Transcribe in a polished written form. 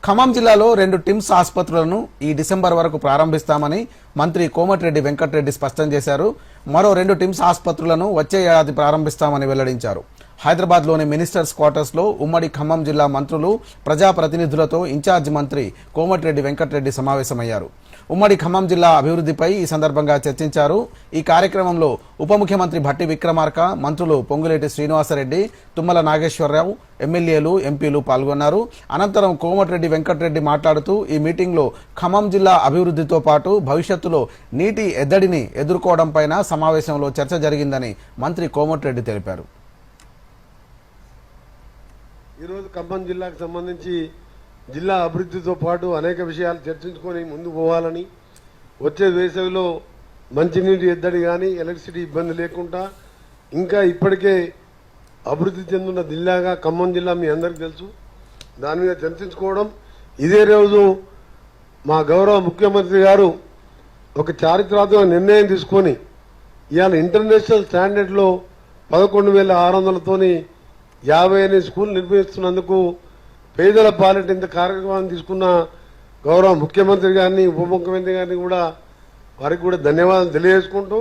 ఖమ్మం జిల్లాలో 2 టిమ్స్ ఆసుపత్రులను ఈ డిసెంబర్ వరకు ప్రారంభిస్తామని మంత్రి కోమటిరెడ్డి వెంకటరెడ్డి స్పష్టం చేశారు. మరో 2 టిమ్స్ ఆసుపత్రులను వచ్చే ఏడాది ప్రారంభిస్తామని వెల్లడించారు. హైదరాబాద్లోని మినిస్టర్స్ క్వార్టర్స్ లో ఉమ్మడి ఖమ్మం జిల్లా మంత్రులు, ప్రజాప్రతినిధులతో ఇన్ఛార్జి మంత్రి కోమటిరెడ్డి వెంకటరెడ్డి సమావేశమయ్యారు. ఉమ్మడి ఖమ్మం జిల్లా అభివృద్ధిపై ఈ సందర్భంగా చర్చించారు. ఈ కార్యక్రమంలో ఉప ముఖ్యమంత్రి భట్టి విక్రమార్క, మంత్రులు పొంగులేటి శ్రీనివాసరెడ్డి, తుమ్మల నాగేశ్వరరావు, ఎమ్మెల్యేలు, ఎంపీలు పాల్గొన్నారు. అనంతరం కోమటిరెడ్డి వెంకటరెడ్డి మాట్లాడుతూ ఈ మీటింగ్లో ఖమ్మం జిల్లా అభివృద్ధితో పాటు భవిష్యత్తులో నీటి ఎద్దడిని ఎదుర్కోవడంపైన సమావేశంలో చర్చ జరిగిందని మంత్రి కోమటిరెడ్డి తెలిపారు. ఈరోజు ఖమ్మం జిల్లాకు సంబంధించి జిల్లా అభివృద్ధితో పాటు అనేక విషయాలు చర్చించుకొని ముందుకు పోవాలని, వచ్చే వేసవిలో మంచినీటి ఎద్దడి కానీ ఎలక్ట్రిసిటీ ఇబ్బంది లేకుండా ఇంకా ఇప్పటికే అభివృద్ధి చెందుతున్న జిల్లాగా ఖమ్మం జిల్లా మీ అందరికీ తెలుసు. దాని మీద చర్చించుకోవడం. ఇదే రోజు మా గౌరవ ముఖ్యమంత్రి గారు ఒక చారిత్రాత్మక నిర్ణయం తీసుకొని ఇవాళ ఇంటర్నేషనల్ స్టాండర్డ్లో 11,600తోని 58 స్కూల్ నిర్మిస్తున్నందుకు పేదల పాలిట ఇంత కార్యక్రమాన్ని తీసుకున్న గౌరవ ముఖ్యమంత్రి గారిని, ఉప ముఖ్యమంత్రి గారిని కూడా వారికి కూడా ధన్యవాదాలు తెలియజేసుకుంటూ